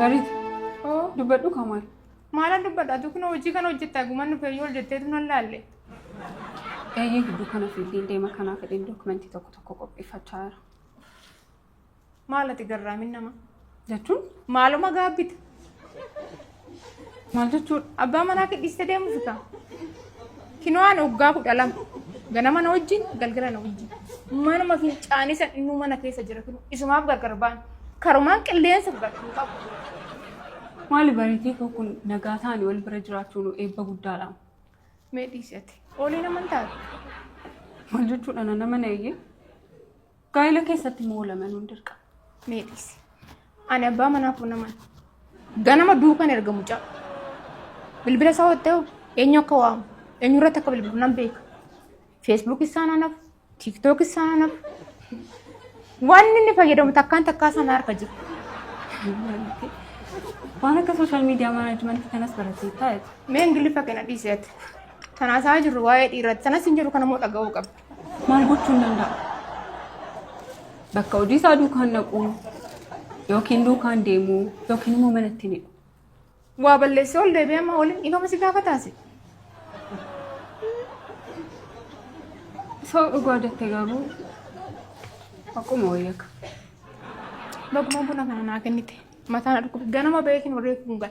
بريد دبدو كمان مالا دبدا دوكنا وجي كانوا جتا غمان فيول جتت نلالي ايه دوكنا في الدين دي مكانا في الدين دوكمنتي توكو قفچار مالا تغرامين نما جتون مالو ما غابيت مال جتون ابا منا كديستديم فتا كينوان اوغا كدلام غنما نوجي غلغلا نوجي ما ما في چاني سن انو منا كيس جركن اسما غرغربان كرمان قلين سبق مالي بريتي كون نغاتاني والبرجراتو نو ايبا غدالا ميديسيت اولينا منتا مال جتون انا نمنيه قايله كيست مولا من وندرك ميديس انا ابا منا كنا من غنما دوكن ارغموچا بلبل سوتو انيو كوام انيو رتك بلبل نمبيك فيسبوك السانانف تيك توك السانانف وانني فايدم تكان تكاسن اركجي وانا كسوشيال ميديا مانجمنت كناس برتي تايت مين غلي فكنا ديسيت تناساج روايه ديرت تناسنجرو كنا مو دغو قب مال غوتون نندا بكا ودي سادو كان نقو يوكين دو كان ديمو يوكين مو منتني وابلسول دبي ما ولين انو مسيغا فتاسي سو غودت تغارو اكو مويك بغمو بنا كنا كنيتي متى ندكو غنما بيكين وريكونغا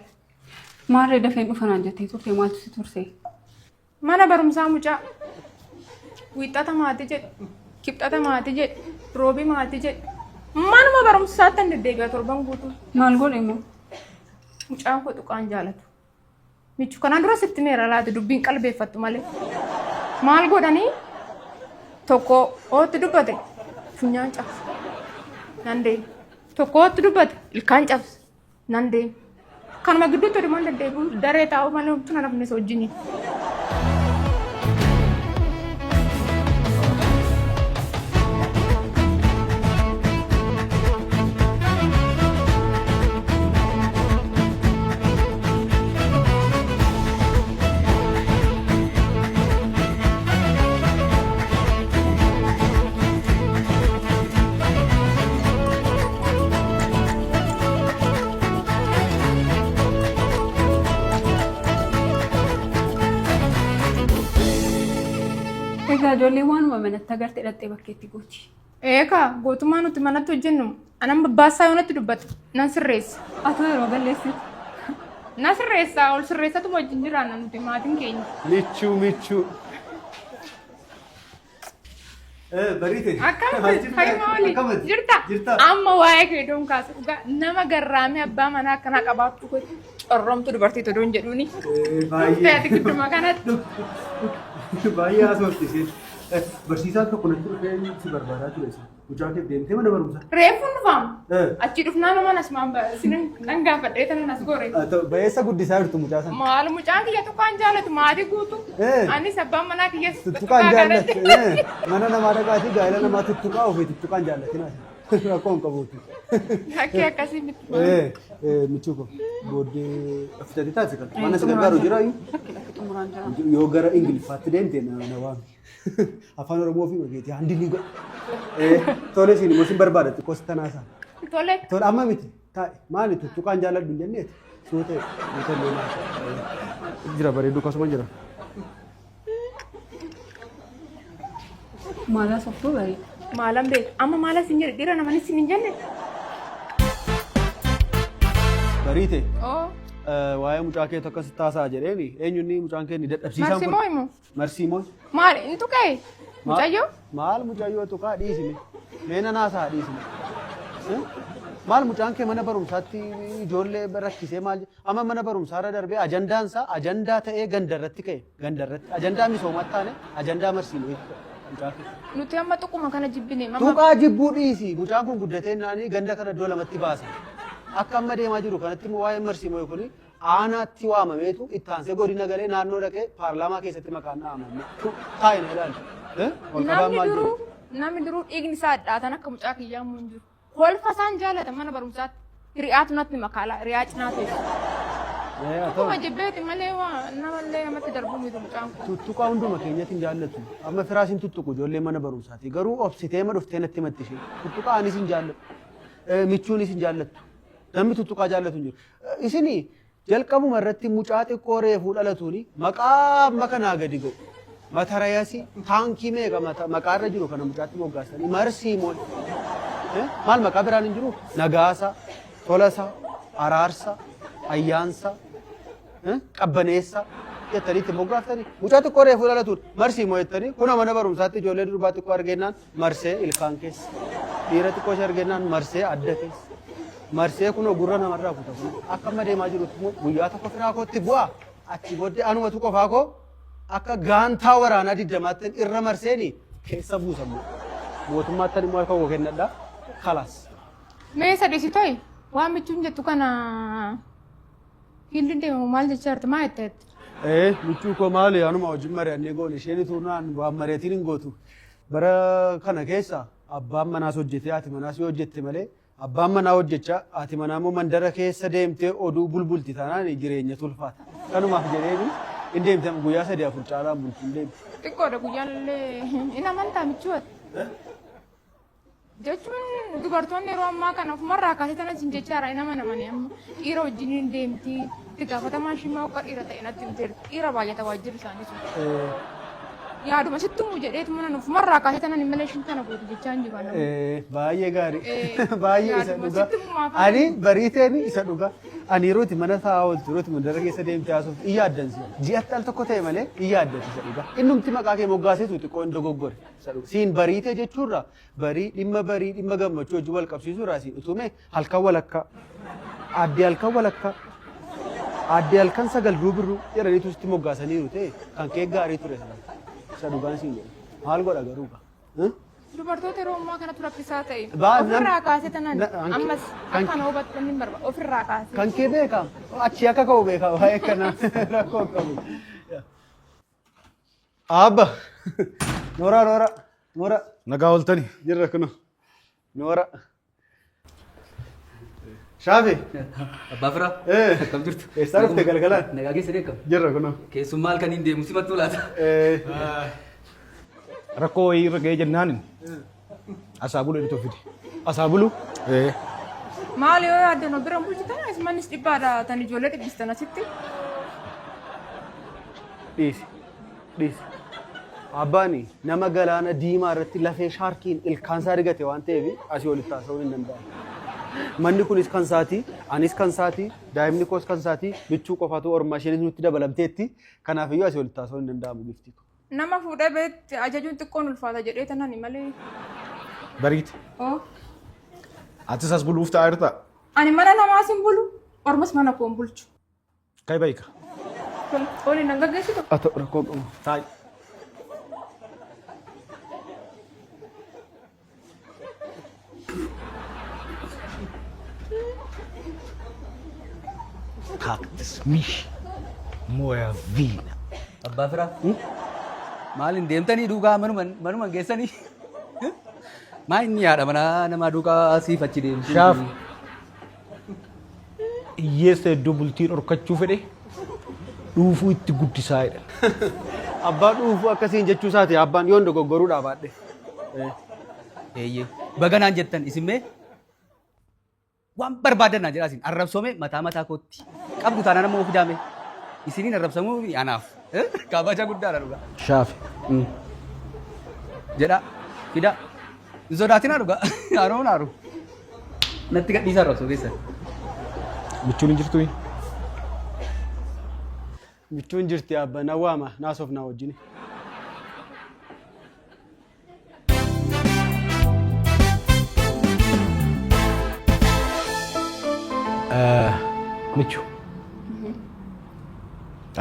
ما ريدا فين فنانجتي تو تيمات ستورسي ما انا برمسا مجا ويتا ماتي جي كيبتا ماتي جي روبي ماتي جي ما برمسا تنديغا تربان غوتو مالغول ايمو مجان كو تقان جالت ميچو كنا درو ستميرا لات دبين قلبي فت مالي مالغو داني توكو او تدبته فنيان چاف ناندي توكو تدبته الكان چاف ناندي كان ما غدو تدي مال ديغو داريتاو مالو تنا نفني سوجيني جولي وان ومن التغرت الى تبكيتي غوتي ايكا غوتما نوت مناتو جنم انا بباسا يونت دبت نانسريس اتو روبليس نانسريس اول سريسا تو مجندرانا نوت ماتين كين ميتشو بريتي هاي مولي جرتا اما وايك دوم كاسوغا نما غرامي ابا منا كنا قباتو كو چرمتو دبرتي تدون جدوني فاتك دما كانت بايا اسوتي برسيسا تو كنت فين سي بربادا تلسي وجاكي ديمتي من برمسا ريفون فام اچي دفنا ما نسمع سنن نغا فديتن نسغوري تو بيسا غدي سايد تو مجاسن مال مجان كي تو كان جالت مادي غوتو اني سبا منا كي تو كان جالت منا نمادا كاتي غايلا نما تو كاو في تو كان جالت نا كون كبوتي حكي كاسي ميتشوكو بودي افتدي تاسك وانا سغارو جراي يوغرا انجلي فاتدنتي انا وان afaan oromoo fi ogeetii handi ni tole siin mosin barbaadate kostanasa tole amma miti ta'i maali tuttuqaan jaaladhu jenneeti suute jira bareedu kasuma jira mala softu bari malam be amma mala sinjir dira namani sinin jenne barite waa'ee mucaa kee tokko sitaasaa jedheeni eenyunni mucaan kee ni dadhabsiisan kun marsimoo maal intu kee mucayyoo maal mucayyoo tuqaa dhiisine meena naasaa dhiisine maal mucaan kee mana barumsaatti ijoollee rakkisee maal amma mana barumsaarra darbee ajandaansaa ajandaa ta'ee gandarratti ka'e gandarratti ajandaa misoomaatti taane ajandaa marsimoo mucaa kee nuti amma tuquma kana jibbine tuqaa jibbuu dhiisi mucaan kun guddatee naanii ganda kana iddoo lamatti baasa akka amma deemaa jiru kanatti waa'ee marsimoo kuni aanaatti waamameetu ittaansee godina galee naannoo dhaqee paarlaamaa keessatti maqaan dhaamame taa'ina ilaalu namni duruu dhiigni isaa dhaatan akka mucaa kiyyaa mun jiru kolfa isaan jaalata mana barumsaatti hiriyaatu natti makaala hiriyaa cinaa teessu akkuma jibbeeti malee namallee namatti darbuu miti mucaan kun tuttuqaa hunduma keenyatti hin jaallatu amma firaasiin tuttuqu ijoollee mana barumsaati garuu obsitee ma dhuftee natti mattishee tuttuqaa anis hin jaalladhu michuunis hin jaallattu namni tuttuqaa jaallatu hin jiru. Isinii jalqabuma irratti mucaa xiqqoo reefuu dhalatuuni maqaa makanaa gadi ga'u. Matarayasi taankii meeqa maqaarra jiru kana mucaatti moggaasanii marsii mool. Maal maqaa biraan hin jiru? Nagaasa, tolasa, araarsa, ayyaansa, qabbaneessa jettanii itti moggaaftanii mucaa xiqqoo reefuu dhalatuun marsii moo jettanii kuna mana barumsaatti ijoollee durbaa xiqqoo argennaan marsee ilkaan keessa. Dhiira xiqqoo ishee argennaan marsee adda keessa. Marsee kunoo gurra namarraa kutamu. Akka amma deemaa jirutti immoo guyyaa tokko firaa kootti bu'aa achi booddee anumatu qofaa koo akka gaantaa waraanaa diddamaatti irra marseeni keessa buusamu. Mootummaatti immoo harka koo kennadhaa kalas. Mee sadisi to'i waan michuun jettu kana hilli deemu maal jechaa jirtu maa jetteetti? Michuu koo maali anuma wajjin mari'annee goone isheen tuunaan waan mari'atiin hin gootu. Bara kana keessa abbaan manaas hojjetee haati manaas yoo hojjette malee abbaan manaa hojjechaa haati manaa immoo mandara keessa deemtee oduu bulbulti taanaan jireenya tulfaata. Kanumaaf jedheeni hin deemtan guyyaa 3-4 caalaan bulti hin deemtu. Xiqqoodha guyyaallee hin amantaa michuuti. Jechuun dubartoonni yeroo ammaa kana ofumarraa kaasee tanas hin jechaara hin amanamanii amma dhiira wajjin hin deemti itti gaafatamaa shimmaa akka dhiira ta'e natti himte dhiira baay'ata waajjirri isaanii sun. Yaaduma sittumuu jedheetu mana ofumarraa kaasee tanan hin malee shin kana gootu jechaa hin jiru. Baay'ee gaarii baay'ee isa dhugaa ani bariiteen isa dhugaa ani yerootti mana taa'aa ooltu yerootti mandara keessa deemtee haasoftu iyya addansi ji'atti al tokko ta'e malee iyya addansi isa dhugaa innumti maqaa kee moggaaseetu xiqqoo hin dogoggore isa dhugaa siin bariitee jechuurra barii dhimma gammachuu hojii wal qabsiisuurraa siin utume halkan walakkaa addee halkan walakkaa addee halkan sagal ruubirruu jedhaniitu sitti moggaasaniiru ta'e kan kee gaarii ture isa dhugaan siin jedhu maal godha garuu dubartoota yeroo ammaa kanatu rakkisaa ta'e ofirraa kaasee tanan ammas akka na hubattu hin barbaadu ofirraa kaasee. Kan kee beekam achi akka ka'u beeka waa'ee kana rakkoo qabu. Abba Noora nagaa ooltani jirra kuno Noora. Shaafi. Abbaa Firaa. Akkam jirtu? Eessaa dhufte galgalaan? Nagaa keessa deekam. Jirra kuno. Keessummaa halkan hin deemu simattuu laata? rakkoo wayii irra ga'ee jennaanin asaabulu editoo fide. Asaabulu? Maali yoo yaaddan bira bulchitan mannis dhibbaadha tan ijoollee dhibbistan asitti. Dhiisi. Abbaani nama galaana diimaa irratti lafee shaarkiin ilkaansaa rigate waan ta'eef asii walitti haasa'uu hin danda'amu. Manni kunis kan isaati, anis kan isaati, daa'imni koos kan isaati, bichuu qofatu ormaa isheenis nutti dabalamteetti. Kanaafiyyuu asii walitti haasa'uu hin danda'amu gifti. Nama fuudhee beetti ajajuun xiqqoon ulfaata jedhee tanani malee. Bariite. Atis as buluuf ta'a jirta? Ani mana namaas hin bulu, ormas mana koo hin bulchu. Kai beeka. Oli nan gaggeessitu. Ata rakkoo qabu. Taa'i. Cactus mishi moya vina. Abbaa Firaa. Maaliin deemtanii duukaa manuma geessanii? Maal inni yaada mana namaa duukaa siif achi deemtu? Shaaf. Hiyyeessa iddoo bultii dhorkachuu fedhe dhuufuu itti guddisaa jedha. Abbaa dhuufuu akkasiin jechuu isaati abbaan yoon dogoggoruudhaa baadhe. Eeyyee baganaan jettan isinmee waan barbaadan naa jedhaa isin arrabsoome mataa kootti qabdu taanaan ammoo fidaame isiniin arrabsamuu anaaf kabaja guddaadha dhugaa. Shaafi. Jedha fida hin sodaatinaa dhugaa naaru natti gadhiisa arrabsoo keessa. Bichuun hin jirtu? Bichuun jirti abba na waama naasoof naa wajjini. Michu.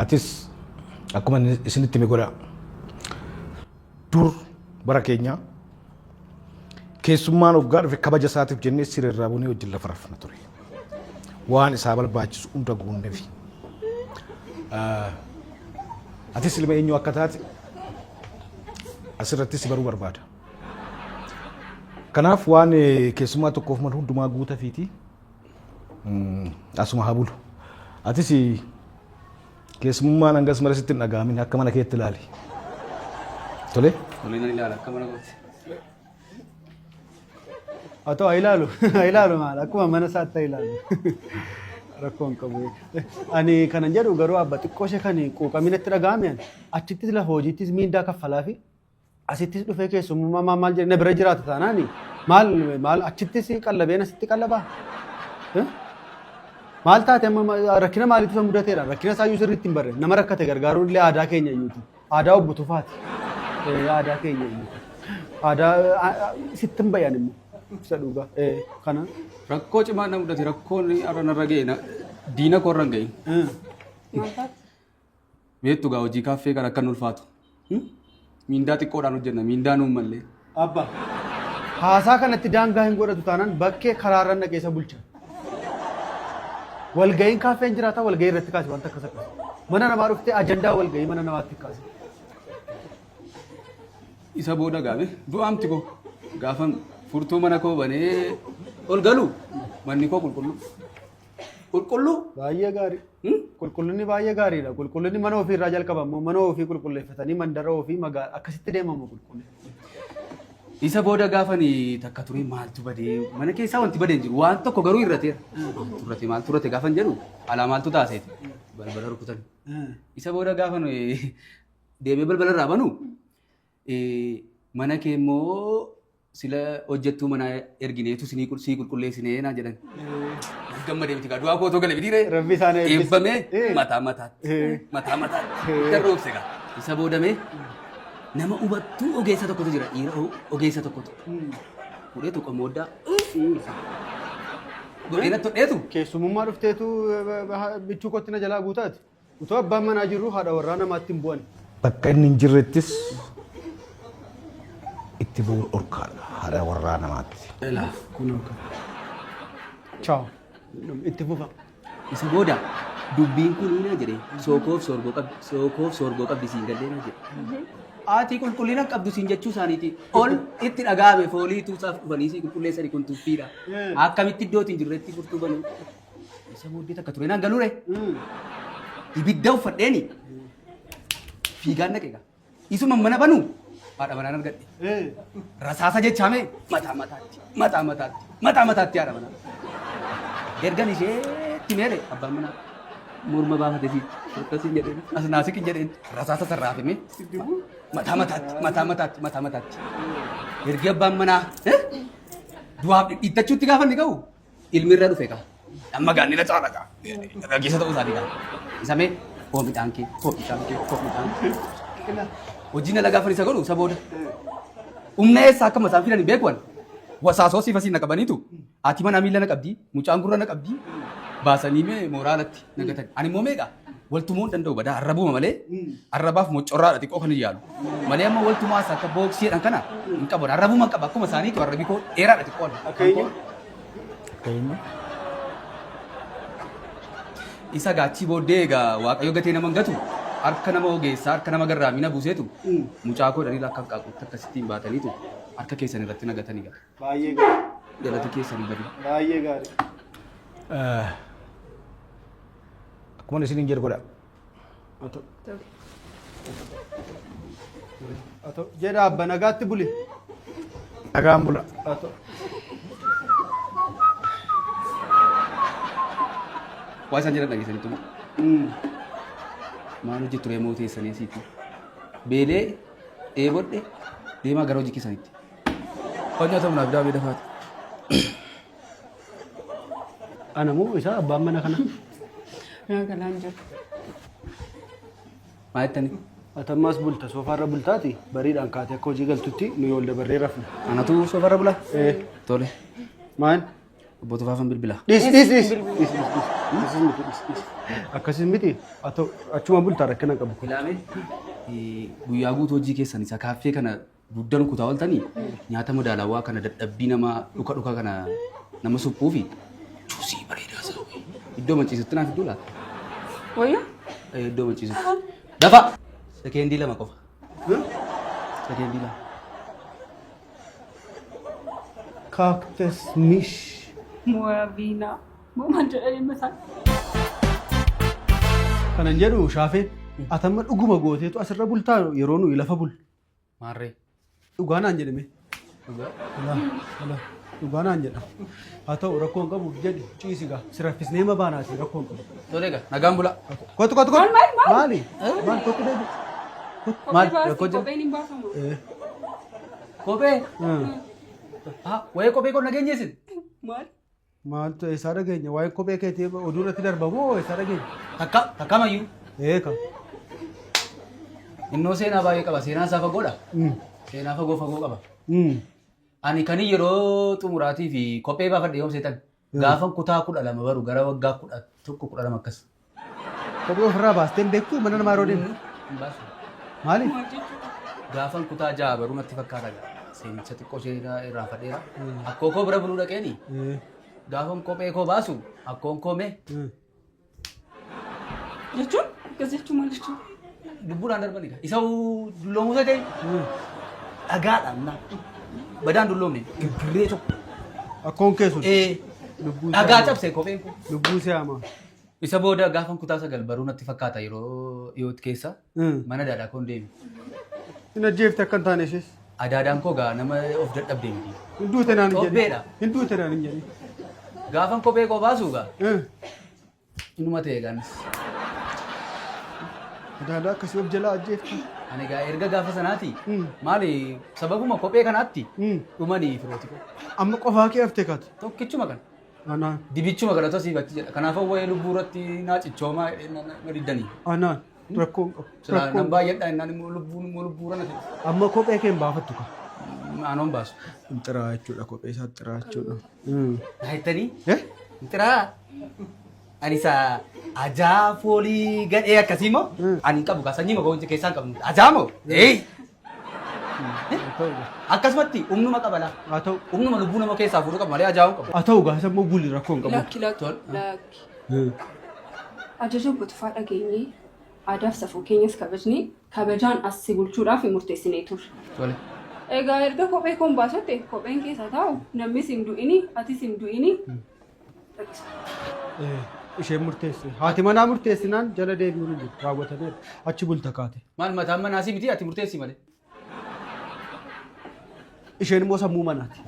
Atis akkuma isinitti hime godha. Dur bara keenya keessummaan hoggaa dhufe kabaja isaatiif jennee siree bunee wajjin lafa rafna ture. Waan isaa barbaachisu hunda guunneefi. Atis ilma eenyu akka taate asirratti si baruu barbaada. Kanaaf waan keessummaa tokkoof malu hundumaa guutafiiti. Asuma haa bulu. Atis keessummaan hangas mara sitti hin dhaga'amin akka mana keetti ilaali. Tole? Tole nan ilaala akka mana kootti. Atau ailalu maal akkuma mana isaatti ailalu. Rakkoon qabu. Ani kanan jedhu garuu abba xiqqoo ishee kan quuqamina itti dhaga'ame achittis lafa hojiittis miindaa kaffalaa fi asittis dhufee keessummaa maal jedhee na bira jiraata taanaani maal achittis qallabeen asitti qallabaa. Maal taate amma rakkina maaliitu isa mudateedha rakkina isaayyuu sirriitti hin barre nama rakkate gargaaruun illee aadaa keenya iyyuuti aadaa obbo Tufaati aadaa keenya iyyuuti aadaa sitti hin bayan immoo isa dhugaa kana. Rakkoo cimaa na mudate rakkoon arra narra ga'e diina koo irra hin ga'in. Beektu gaa hojii kaaffee kan akka ulfaatu. Miindaa xiqqoodhaan hojjenna miindaa nuun mallee. Abba haasaa kanatti daangaa hin godhatu taanaan bakkee karaarra na keessa bulcha. Walga'iin kaaffeen jiraata walga'ii irratti kaase wanta akkas akkas. Mana namaa dhuftee ajandaa walga'ii mana namaatti kaase. Isa booda gaame du'aamti koo gaafa furtuu mana koo banee ol galu manni koo qulqulluu. Qulqulluu? Baay'ee gaarii. Qulqullinni baay'ee gaariidha. Qulqullinni mana ofii irraa jalqabamu mana ofii qulqulleeffatanii mandara ofii magaalaa akkasitti deemamu qulqullinni. Isa booda gaafani takka ture maaltu badee mana keessaa wanti badee jiru waan tokko garuu irrateera. Maaltu irrate gaafan jedhu alaa maaltu taaseeti balbala rukutan. Isa booda gaafan deemee balbala irraa banu mana kee immoo sila hojjettuu mana ergineetu sii qulqulleessinee naa jedhan. Gammadee miti du'aa kootoo galee bitiire. Rabbi isaan eebbamee mataa mataatti darroobse gaa. Isa boodamee nama hubattuu ogeessa tokkotu jira dhiira ogeessa tokkotu. Fuudhee tokko mooddaa. Godheena todheetu. Keessumummaa dhufteetu bichuu kootti na jalaa guutaati. Utoo abbaan manaa jiru haadha warraa namaatti hin bu'an. Bakka inni hin jirrettis itti bu'uun orkaadha haadha warraa namaatti. Kun Ciao. Itti fufa. Isa booda dubbiin kun ina jedhee sookoof soorgoo qabdi siin gallee na jedhe. Ati qulqullina qabdu siin jechuu isaaniiti. Ol itti dhagaame foolii tuusaaf dhufanii si qulqulleessanii kun tuffiidha. Akkamitti iddootiin jirretti furtuu banuu. Isa booddee takka ture naan galuure. Ibidda uffadheeni. Fiigaan naqeega. Isuma mana banuu haadha manaan argadhe. Rasaasa jechaame mataa mataatti haadha manaa. Ergan isheetti meere abbaan manaa morma baafate fi akkasiin jedheen as naasikin jedheen rasaasa sarraafame mataa mataatti. Ergi abbaan manaa du'aaf dhiittachuutti gaafa inni ga'u ilmi irra dhufe qaba. Amma gaannina caala qaba. Gaggeessa ta'uu isaanii qaba. Isa mee koo midhaan kee. Hojiin ala gaafa isa godhu isa booda. Humna eessaa akka mataan fidan hin beekuwan. Wasaasoo sifa siin naqabaniitu ati mana miila naqabdi mucaan gurra naqabdi baasanii mee mooraalatti naqatan ani immoo meeqa waltumoo hin danda'u badaa arrabuma malee arrabaaf mocorraadha xiqqoo kan iyaalu malee amma waltumaas akka booksiidhaan kana hin qabu arrabuma qaba akkuma isaaniitu arrabii koo dheeraadha xiqqoon. Isa gaachii booddee egaa waaqayyo gatee nama gatu harka nama ogeessaa harka nama garraamina buuseetu mucaa koo dhanii akka qaaqquutti akkasittiin baataniitu harka keessan irratti nagatanii gara. Baay'ee gaarii. Jalatti keessanii badi. Baay'ee gaarii. Akkuma isin hin jedhu godha. Jedha abba nagaatti buli. Nagaan bula. Waa isaan jedhan dhageessaniitu. Maal hojjettu reemoo teessanii asiitti. Beelee eebodhe deemaa gara hojii keessanitti. Hojii ta'uu naaf daabee dafaati. Ana moo isa abbaan mana kana? Galaan jiru. Maal jettani? Atammaas bulta soofaarra bultaati bariidhaan kaatee akka hojii galtutti nu yoo dabarree rafna. Anatu soofarra bula? Tole. Maal? Obbo Tufaafan bilbila. Dhis. Akkasis miti achuma bultaa rakkina qabu. Ilaame guyyaa guutuu hojii keessan isa kaaffee kana guddaan kutaa ooltanii nyaata madaalawaa kana dadhabbii nama dhuka kana nama suphuu fi juusii bareedaa isaa iddoo manciisutti naaf iddoo laata? Wayyaa? Iddoo manciisutti. Dafa! Sekeendii 2 qofa. Sekeendii 2. Cactus mish. Moya viinaa. Moomaan jedhanii masaan. Kanan jedhu shaafee atamma dhuguma gooteetu asirra bultaa yeroo nuyi lafa bul. Maarree. Dhugaa naan jedhame. dhugaanaan jedha. Haa ta'u rakkoon qabu jedhi ciisigaa si raffisnee ma baanaati rakkoon qabu. Tole egaa nagaan bulaa. Kottu kottu kottu. Maali? Maal kottu deebi? Maal rakkoo jira? Kopheen hin baafamu. Kophee. Wayii kophee kun nageenyeessin. Maal? Maal ta'e isaa dhageenya waa'ee kophee keetii oduu irratti darbamoo isaa dhageenya? Akkamayyuu. Kam. Innoo seenaa baay'ee qaba. Seenaan isaa fagoodha. Seenaa fagoo qaba. Ani kan yeroo xumuraatii fi kophee baafadhe yoom seetan gaafan kutaa 12 baru gara waggaa 11 akkas. Kophee ofirraa baasteen beektu mana namaa yeroo deemu. Maali? Gaafan kutaa 6 baruu natti fakkaata. Seenicha xiqqoo ishee irraa fadheera. Akkoo koo bira buluu dhaqeeni. Gaafan kophee koo baasu akkoon koomee. Jechuun akkas jechuun maal jechuun? Lubbuudhaan darbanidha. Isa dulloomuu ta'e dhagaadhaan badaan dulloomne girree tokko. Akkoon keessu. Dhagaa cabse kopheen kun. Lubbuu si hamaa. Isa booda gaafan kutaa 9 baruu natti fakkaata yeroo dhiyootti keessa mana daadhaa koon deemi. Hin ajjeefte akka hin taane ishees. Adaadaan koo gaa nama of dadhabdee miti. Hinduu tanaan hin jedhe. Qopheedha. Hinduu tanaan hin jedhe. Gaafan kophee koo baasuu gaa. Inuma ta'e gaanis. Adaadhaa akkasii of jalaa ajjeefte. Ani gaa erga gaafa sanaati maali sababuma kophee kanaatti dhumanii firooti koo. Amma qofaa kee haftee kaatu. Tokkichuma kana. Anaan. Dibichuma kana tosiif achi jedha. Kanaafuu waa'ee lubbuu irratti naa cichoomaa na diddanii. Anaan. Rakkoon qabu. Nan baay'eedha innaan immoo lubbuura na ta'e. Amma kophee kee hin baafattu ka. Aanoon baasu. Xiraa jechuudha kophee isaa xiraa jechuudha. Haitanii? Xiraa. Ani isa ajaa foolii gadhee akkasii moo? Ani hin qabu gaa sanyii moo keessaa hin qabnu. Ajaa moo? Akkasumatti humnuma qabala. Haa ta'u. Humnuma lubbuu nama keessaa fuudhu qaba malee ajaa hin qabu. Haa ta'u gaa sammoo bulli rakkoon qabu. Lakki. Ajaja butifaa dhageenyee aadaaf safuu keenyas kabajnee kabajaan as si bulchuudhaaf murteessinee turre. Egaa erga kophee koon baasotte kopheen keessa taa'u namnis hin du'ini atis hin du'ini. Isheen murteesse. Haati manaa murteessinaan jala deebi'uu ni jiru. Raawwatameera. Achi bulta kaate. Maal mataan manaasii miti ati murteessi malee. Isheen immoo sammuu manaati.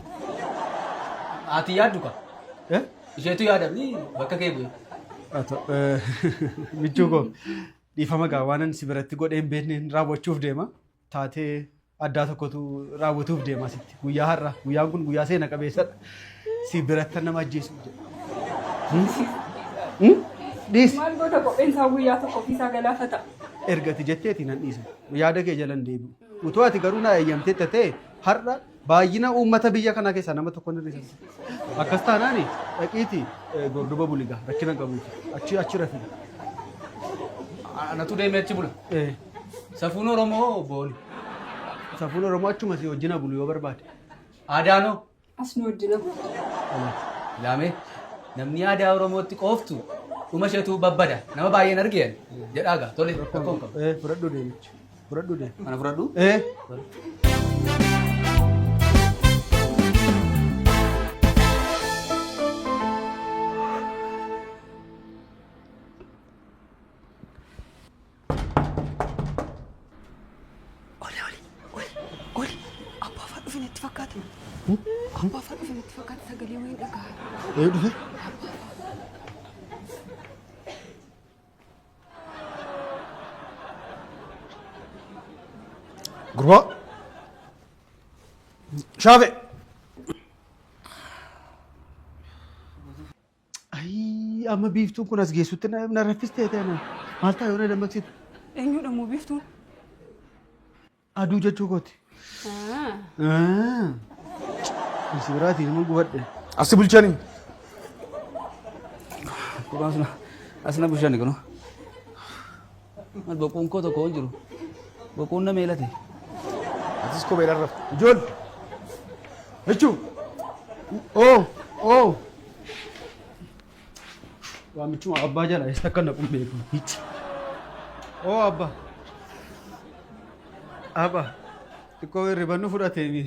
Ati yaaddu ka? Isheetu yaadamni bakka kee bu'e. Michuu koo dhiifama gaa waanan si biratti godhee hin beekneen raawwachuuf deema. Taatee addaa tokkotu raawwatuuf deema sitti. Guyyaa har'a guyyaan kun guyyaa seena qabeessadha. Si biratti nama ajjeesu jedha. Dhiis. Maal goota kopheen isaa guyyaa tokko ofiisaa galaafata. Ergati jetteeti nan dhiisa. Yaada kee jalan deebi'u. Utuu ati garuu na eeyyamtee ta'e har'a baay'ina uummata biyya kanaa keessaa nama tokko ni dhiisa. Akkas taanaan dhaqiiti gordoba buligaa rakkina qabuuti. Achi rafida. Anatu deemee achi bula. Safuun Oromoo booli. Safuun Oromoo achuma si wajjina bulu yoo barbaade. Aadaanoo. As nu wajjina bulu. Laamee namni aadaa Oromootti qooftu dhuma isheetu babbada. Nama baay'een argeen jedhaagaa tole rakkoon qabu. Fudhadhu deemichi. Fudhadhu deemi. Mana fudhadhu? Abbaa fa'a dhufan itti fakkaata sagalee wayii dhagaa. Dhufe? Gurbaa. Shaafe. Amma biiftuun kun as geessutti na raffistee ta'e maal ta'a yoo na dammaqsitu? Eenyudha moo biiftuun? Aduu jechuu kooti. Sibiraatiin immoo gubadhe. Asi bulchanii. Asna bulchanii kun. Maal boquun koo tokko hin jiru. Boquun na meelate. Atis kopheedhaan rafte. Ijoollee. Jechuu. Waamichuma abbaa jala eessa akka naqu beeku. Hiichi. Abbaa. Abbaa. Xiqqoo hirribannu fudhatee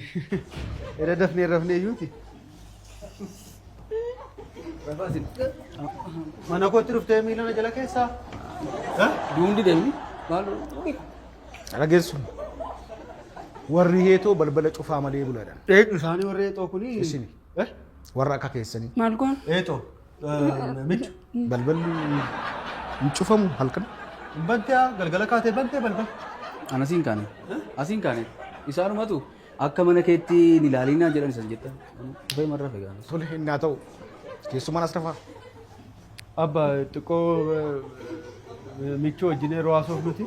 era dafnee rafnee iyyuuti. Mana kootti dhuftee miilana jala keessaa? Duundi deemni. Dhageessu. Warri heetoo balbala cufaa malee buladhan. Eegdu isaanii warri heetoo kuni warra akka keessanii Maal goon? Eetoo michu balballi hin cufamu halkan. bantiyaa galgala kaatee bantee balbal. Anasiin kaane. Asiin kaane. Isaanumatu akka mana keetti ni ilaalinaa jedhan isan jettan. Dhufee marra fegaan. Tole hin haa ta'u keessumaan as rafaa. Abba xiqqoo michu wajjin yeroo haasoof nuti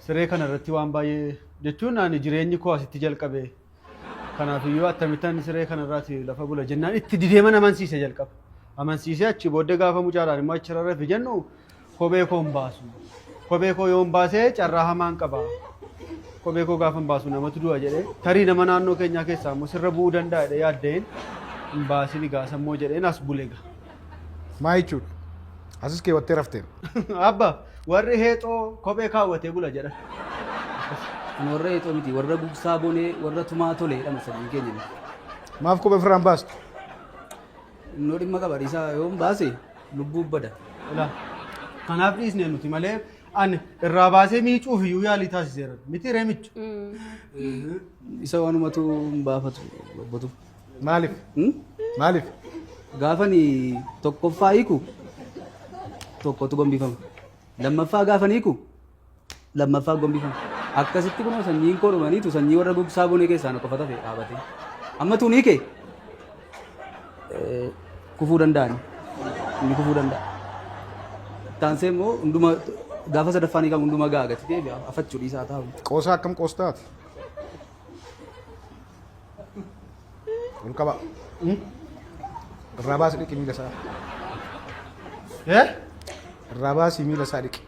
siree kana irratti waan baay'ee jechuun ani jireenyi koo asitti jalqabe. Kanaafiyyuu attamittan siree kana irraati lafa bula jennaan itti dideeman amansiise jalqaba. Amansiisee achi booddee gaafa mucaadhaan immoo achi rarrafe jennu kophee koo hin baasu. Kophee koo yoo hin baasee carraa hamaan qaba. Kophee koo gaafa hin baasu namatu du'a jedhee tarii nama naannoo keenyaa keessaa immoo sirra bu'uu danda'a jedhee yaaddeen hin baasin gaasammoo jedheen as bulega. Maa jechuudha? Asis keewwattee rafteen. Abba warri heexoo kophee kaawwatee bula jedhan. Warra heexoo miti warra gugsaa bonee warra tumaa tolee jedhama sadii keenya. Maaf kophee ofirraan baastu? Innoo dhimma qabariisaa yoo hin baase lubbuu bada. Kanaaf dhiisnee nuti malee ani irraa baasee miicuuf iyyuu yaalii taasiseera. Miti reemichu. Isa waanumatu hin baafatu bobbatu. Maaliif? Maaliif? Gaafani tokkoffaa hiiku tokkotu gombifama. Lammaffaa gaafan hiiku lammaffaa gombifama. Akkasitti kunoo sanyiin koo dhumaniitu sanyii warra gugsaa bonee keessaa na qofa tafe dhaabatee. Amma tuun hiike kufuu danda'ani. Inni kufuu danda'a. Taansee immoo hunduma gaafa sadaffaan hiikamu hunduma gaagati deebi'a afachuu dhiisaa taa'u. Qoosaa akkam qoostaati? Ol qaba. Irraa baasi dhiqi miila isaa. Irraa baasi miila isaa dhiqi.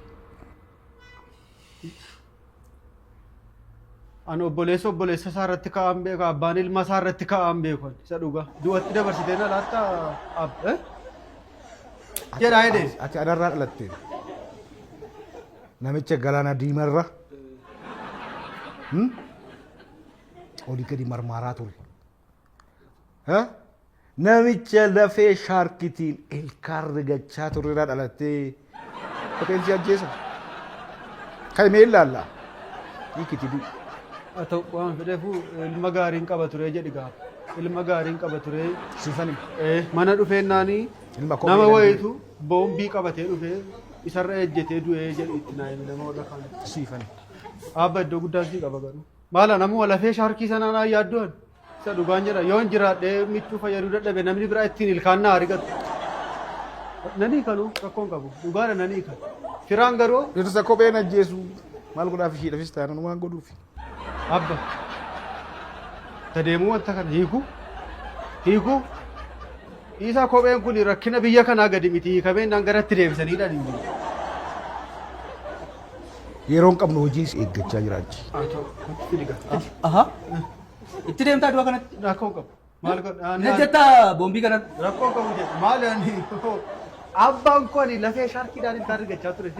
Ani obboleessa isaa irratti kaa'an beeku abbaan ilma isaa irratti kaa'an beeku isa dhugaa du'atti dabarsitee na laata jedhaa jedhee. Ati adarraa dhalatteen namicha galaana diimarra olii gadi marmaaraa ture. Namicha lafee shaarkitiin ilkaan rigachaa turreerraa dhalattee kopheensi ajjeesa. Kan mee ilaalla? Hiikiti du'a. Haa ta'u waan fedheefu ilma gaariin qaba ture jedhi gaafa. Ilma gaariin qaba ture. Siifani. Mana dhufeennaanii nama wayitu boombii qabatee dhufee isarra ejjetee du'ee jedhi itti naayime nama warra kaan. Siifani. Abba iddoo guddaa sii qaba garuu. Maala namuu lafee shaarkii sanaa naa yaaddoon. Isa dhugaan jedha yoo hin jiraadhee michuu fayyaduu dadhabe namni biraa ittiin ilkaan naa argatu. Nanii kanuu rakkoon qabu dhugaadha nanii kan. Firaan garuu. Dhirsa kopheen ajjeesu maal godhaaf ishiidhafis taa'an waan godhuufi. Abba tadeemuu wanta kana hiiku isaa kopheen kun rakkina biyya kanaa gadi miti hiikameen naan garatti deebisaniidhaan hin jiru. Yeroon qabnu hojiis eeggachaa jiraachi. Aha. Itti deemtaa du'a kanatti. Rakkoo qabu. Maal godhaa? Ni jettaa boombii kanatti. Rakkoo qabu jedhu maal ani abbaan kun lafee shaarkiidhaan ilkaan rigachaa ture.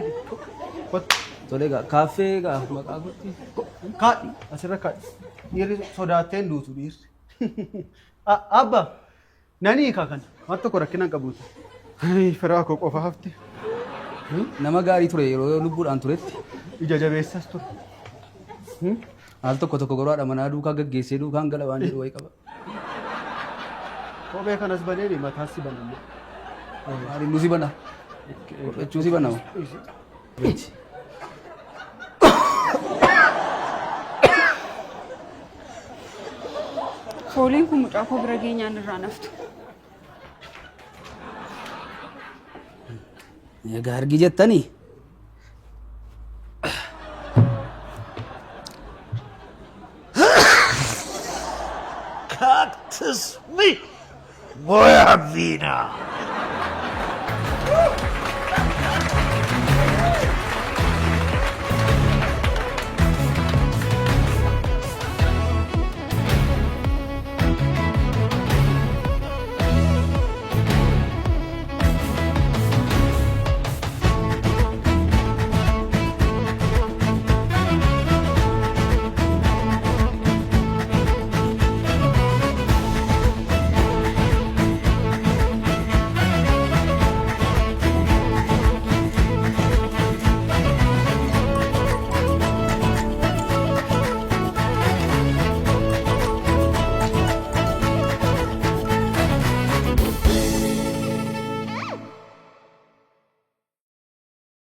Tolee gaa kaaffee gaa maqaa gootti. Kaadhi asirra kaadhi. Dhiirri sodaatteen duutu dhiirri. Abba nanii hiikaa kana waan tokko rakkina hin qabuuti. Firaa koo qofa hafte. Nama gaarii ture yeroo lubbuudhaan turetti. Ija jabeessas ture. Al tokko tokko goroodha manaa duukaa gaggeessee duukaan gala waan jedhu wayii qaba. Kophee kanas baneeni mataas si baname. Maaliin nu si bana? Kophechuu si bana. Fooliin kun mucaa koo bira geenyaan irraa naftu. Egaa argi jettanii. Cactus me, voy a vina.